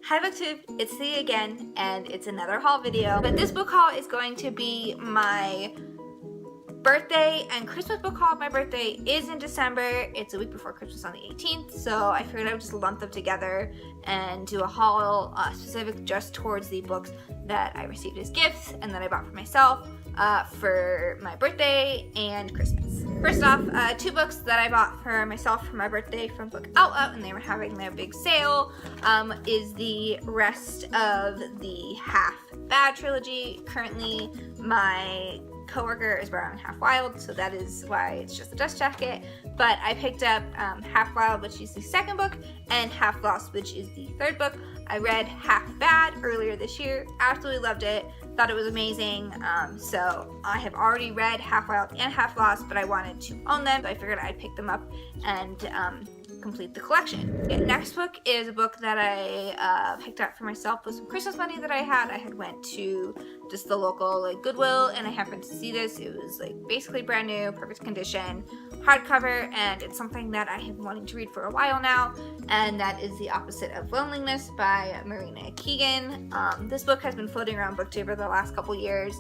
Hi BookTube, it's Thea again, and it's another haul video. But this book haul is going to be my birthday and Christmas book haul. My birthday is in December. It's a week before Christmas on the 18th, so I figured I would just lump them together and do a haul specific just towards the books that I received as gifts and that I bought for myself for my birthday and Christmas. First off, two books that I bought for myself for my birthday from Book Outlet, and they were having their big sale, is the rest of the Bag Trilogy. Currently, my coworker is borrowing Half Wild, so that is why it's just a dust jacket. But I picked up Half Wild, which is the second book, and Half Lost, which is the third book. I read Half Bad earlier this year, absolutely loved it, thought it was amazing. So I have already read Half Wild and Half Lost, but I wanted to own them, so I figured I'd pick them up and complete the collection. The next book is a book that I picked up for myself with some Christmas money that I had. I had went to just the local Goodwill, and I happened to see this. It was basically brand new, perfect condition, hardcover, and it's something that I have been wanting to read for a while now, and that is The Opposite of Loneliness by Marina Keegan. This book has been floating around BookTube for the last couple years.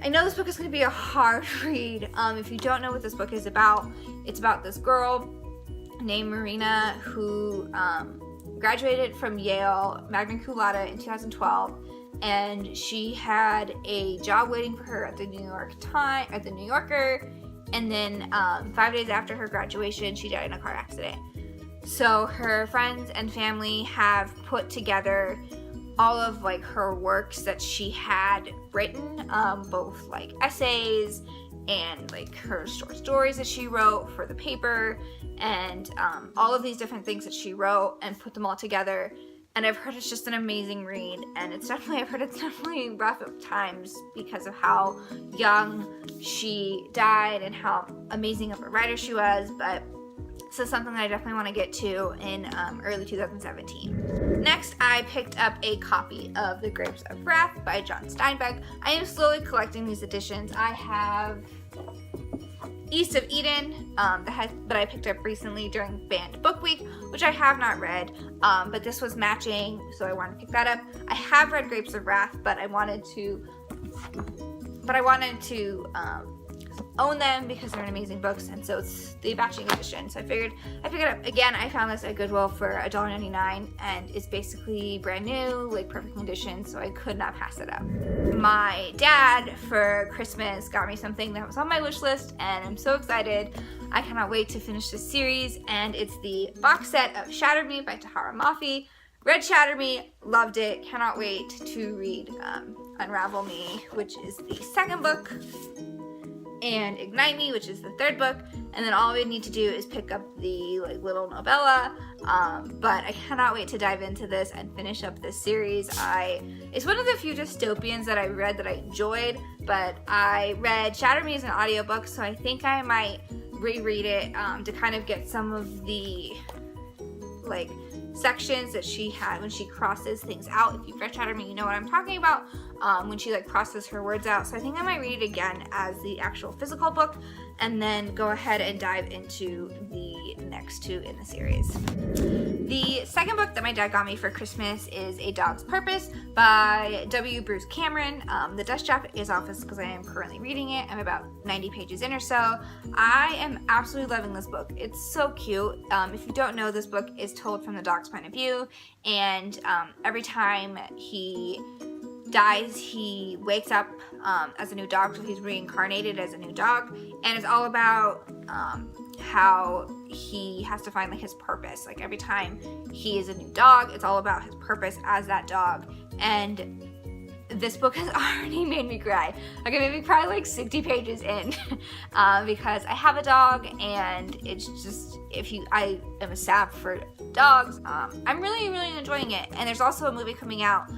I know this book is going to be a hard read. If you don't know what this book is about, it's about this girl named Marina who graduated from Yale magna cum laude in 2012, and she had a job waiting for her at the New Yorker, and then 5 days after her graduation, she died in a car accident. So her friends and family have put together all of her works that she had written, both essays and her short stories that she wrote for the paper, and all of these different things that she wrote, and put them all together. And I've heard it's just an amazing read, and I've heard it's definitely rough at times because of how young she died and how amazing of a writer she was, but this is something that I definitely want to get to in early 2017. Next, I picked up a copy of The Grapes of Wrath by John Steinbeck. I am slowly collecting these editions. I have East of Eden, that I picked up recently during Banned Book Week, which I have not read, but this was matching, so I wanted to pick that up. I have read Grapes of Wrath, but I wanted to own them because they're amazing books, and so it's the matching edition. So I figured I pick it up. Again, I found this at Goodwill for $1.99, and it's basically brand new, perfect condition, so I could not pass it up. My dad for Christmas got me something that was on my wish list, and I'm so excited. I cannot wait to finish this series, and it's the box set of Shatter Me by Tahereh Mafi. Read Shatter Me, loved it, cannot wait to read Unravel Me, which is the second book, and Ignite Me, which is the third book, and then all we need to do is pick up the little novella, but I cannot wait to dive into this and finish up this series. It's one of the few dystopians that I read that I enjoyed, but I read Shatter Me as an audiobook, so I think I might reread it to kind of get some of the sections that she had when she crosses things out. If you've read Shatter Me, you know what I'm talking about, when she crosses her words out. So I think I might read it again as the actual physical book, and then go ahead and dive into the next two in the series. The second book that my dad got me for Christmas is A Dog's Purpose by W. Bruce Cameron. The dust jacket is off because I am currently reading it. I'm about 90 pages in or so. I am absolutely loving this book. It's so cute. If you don't know, this book is told from the dog's point of view, and every time he dies, he wakes up as a new dog, so he's reincarnated as a new dog, and it's all about how he has to find his purpose. Every time he is a new dog, it's all about his purpose as that dog, and this book has already made me cry. It made me cry 60 pages in because I have a dog, and it's just, I am a sap for dogs. I'm really, really enjoying it. And there's also a movie coming out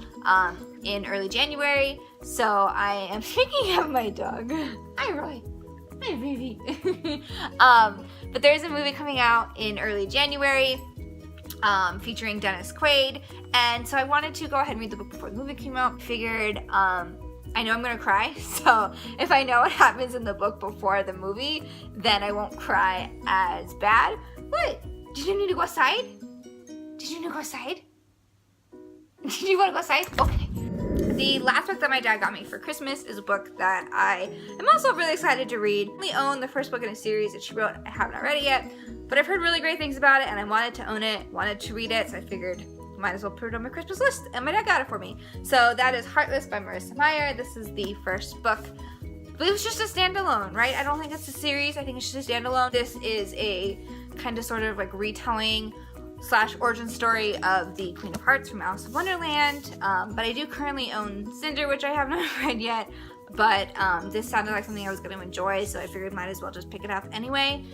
in early January, so I am thinking of my dog. Hi, Roy. Hi, baby. But there's a movie coming out in early January featuring Dennis Quaid, and so I wanted to go ahead and read the book before the movie came out. Figured I know I'm gonna cry, so if I know what happens in the book before the movie, then I won't cry as bad. What? Did you need to go outside? Did you need to go outside? Did you want to go outside? Okay. The last book that my dad got me for Christmas is a book that I am also really excited to read. I only own the first book in a series that she wrote. I haven't read it yet, but I've heard really great things about it and I wanted to own it, wanted to read it, so I figured might as well put it on my Christmas list, and my dad got it for me. So that is Heartless by Marissa Meyer. This is the first book. But it was just a standalone, right? I don't think it's a series. I think it's just a standalone. This is a kind of sort of like retelling / origin story of the Queen of Hearts from Alice in Wonderland. But I do currently own Cinder, which I have not read yet. But this sounded like something I was going to enjoy, so I figured might as well just pick it up anyway.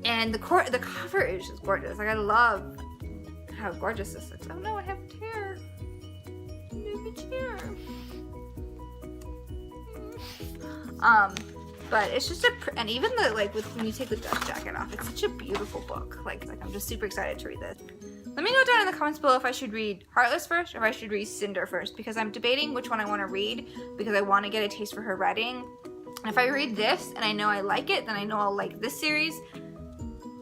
And the cover is just gorgeous. Like, I love how gorgeous this looks. Oh no, I have a tear. I have a tear. But it's just and even the, like, when you take the dust jacket off, it's such a beautiful book. Like I'm just super excited to read this. Let me know down in the comments below if I should read Heartless first or if I should read Cinder first, because I'm debating which one I want to read because I want to get a taste for her writing. And if I read this and I know I like it, then I know I'll like this series.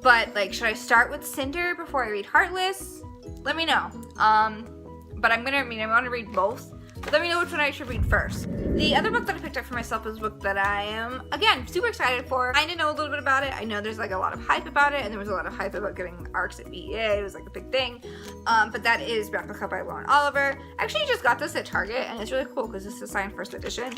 But, like, should I start with Cinder before I read Heartless? Let me know. But I want to read both. But let me know which one I should read first. The other book that I picked up for myself is a book that I am, again, super excited for. I know a little bit about it. I know there's like a lot of hype about it, and there was a lot of hype about getting ARCs at BEA. It was like a big thing. But that is Replica by Lauren Oliver. I actually just got this at Target, and it's really cool because this is signed first edition.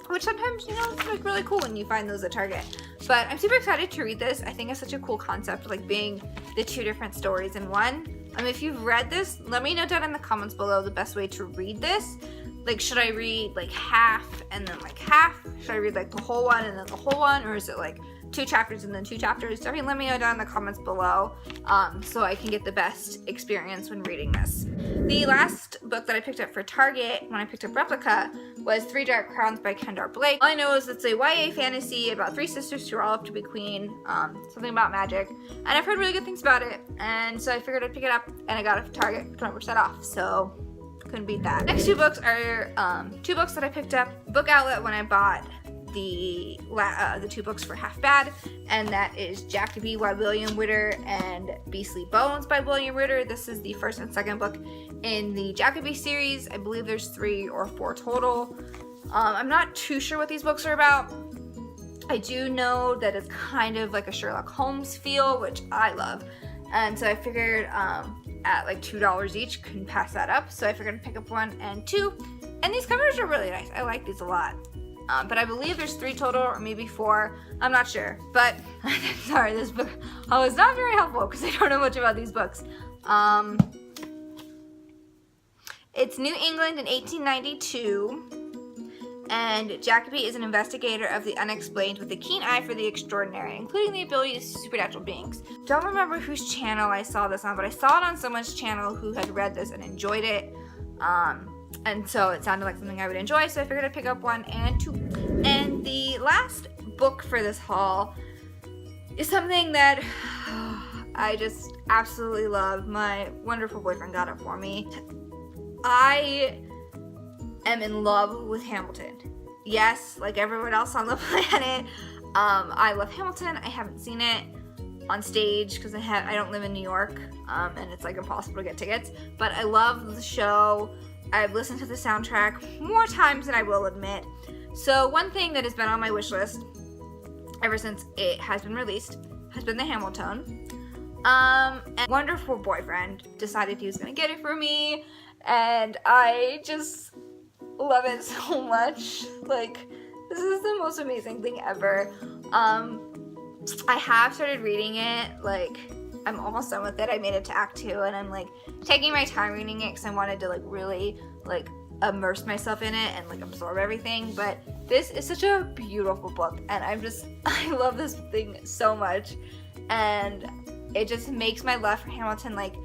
Which sometimes, you know, it's like really cool when you find those at Target. But I'm super excited to read this. I think it's such a cool concept, like being the two different stories in one. If you've read this, let me know down in the comments below the best way to read this. Like, should I read like half and then like half? Should I read like the whole one and then the whole one? Or is it like 2 chapters and then 2 chapters? Definitely let me know down in the comments below so I can get the best experience when reading this. The last book that I picked up for Target when I picked up Replica was 3 Dark Crowns by Kendall Blake. All I know is it's a YA fantasy about 3 sisters who are all up to be queen, something about magic, and I've heard really good things about it, and so I figured I'd pick it up, and I got it from Target 20% off, so couldn't beat that. Next 2 books are 2 books that I picked up Book Outlet when I bought the 2 books for Half Bad, and that is Jacoby by William Ritter and Beastly Bones by William Ritter. This is the first and second book in the Jacoby series. I believe there's 3 or 4 total. I'm not too sure what these books are about. I do know that it's kind of like a Sherlock Holmes feel, which I love, and so I figured at like $2 each couldn't pass that up, so I figured I'd pick up 1 and 2, and these covers are really nice. I like these a lot. But I believe there's 3 total, or maybe 4. I'm not sure. But, sorry, this book was not very helpful because I don't know much about these books. It's New England in 1892, and Jacoby is an investigator of the unexplained with a keen eye for the extraordinary, including the ability to see supernatural beings. Don't remember whose channel I saw this on, but I saw it on someone's channel who had read this and enjoyed it. And so it sounded like something I would enjoy, so I figured I'd pick up 1 and 2. And the last book for this haul is something that I just absolutely love. My wonderful boyfriend got it for me. I am in love with Hamilton. Yes, like everyone else on the planet, I love Hamilton. I haven't seen it on stage because I don't live in New York, and it's like impossible to get tickets. But I love the show. I've listened to the soundtrack more times than I will admit. So one thing that has been on my wish list ever since it has been released has been the Hamilton. And wonderful boyfriend decided he was gonna get it for me, and I just love it so much. Like, this is the most amazing thing ever. I have started reading it, like, I'm almost done with it. I made it to Act 2, and I'm like taking my time reading it because I wanted to like really like immerse myself in it and like absorb everything. But this is such a beautiful book, and I love this thing so much, and it just makes my love for Hamilton like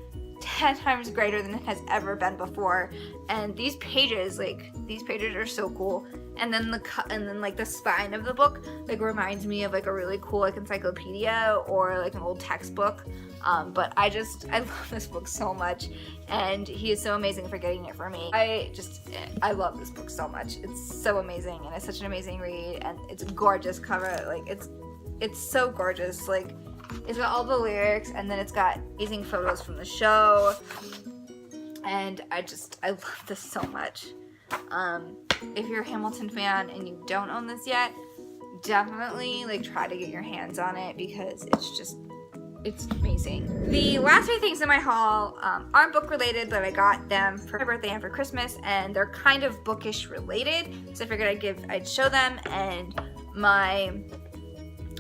10 times greater than it has ever been before. And these pages are so cool. And then like the spine of the book like reminds me of like a really cool like encyclopedia or like an old textbook. But I love this book so much, and he is so amazing for getting it for me. I love this book so much. It's so amazing, and it's such an amazing read, and it's a gorgeous cover. Like it's so gorgeous. Like, it's got all the lyrics, and then it's got amazing photos from the show. and I love this so much. If you're a Hamilton fan and you don't own this yet, definitely like try to get your hands on it because it's amazing. The last 3 things in my haul aren't book related, but I got them for my birthday and for Christmas, and they're kind of bookish related, so I figured I'd show them. And my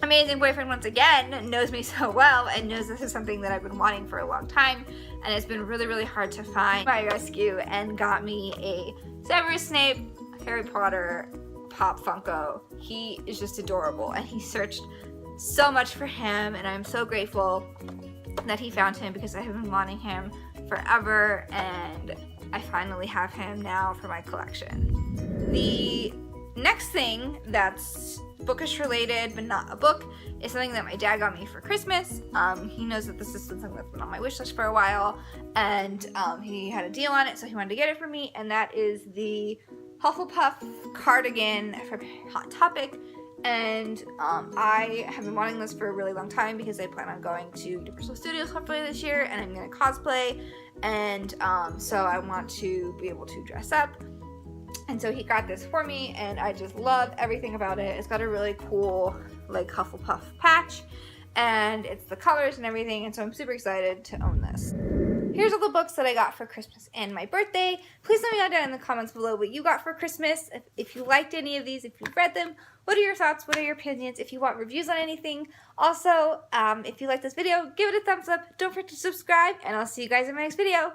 amazing boyfriend, once again, knows me so well and knows this is something that I've been wanting for a long time, and it's been really, really hard to find my rescue, and got me a Severus Snape Harry Potter Pop Funko. He is just adorable, and he searched so much for him, and I'm so grateful that he found him because I have been wanting him forever, and I finally have him now for my collection. The next thing that's bookish related but not a book is something that my dad got me for Christmas. He knows that this is something that's been on my wish list for a while, and he had a deal on it, so he wanted to get it for me, and that is the Hufflepuff cardigan from Hot Topic. And I have been wanting this for a really long time because I plan on going to Universal Studios hopefully this year, and I'm going to cosplay, and so I want to be able to dress up. And so he got this for me, and I just love everything about it. It's got a really cool like Hufflepuff patch, and it's the colors and everything, and so I'm super excited to own this. Here's all the books that I got for Christmas and my birthday. Please let me know down in the comments below what you got for Christmas. If you liked any of these, if you've read them, what are your thoughts? What are your opinions? If you want reviews on anything. Also, if you like this video, give it a thumbs up. Don't forget to subscribe, and I'll see you guys in my next video.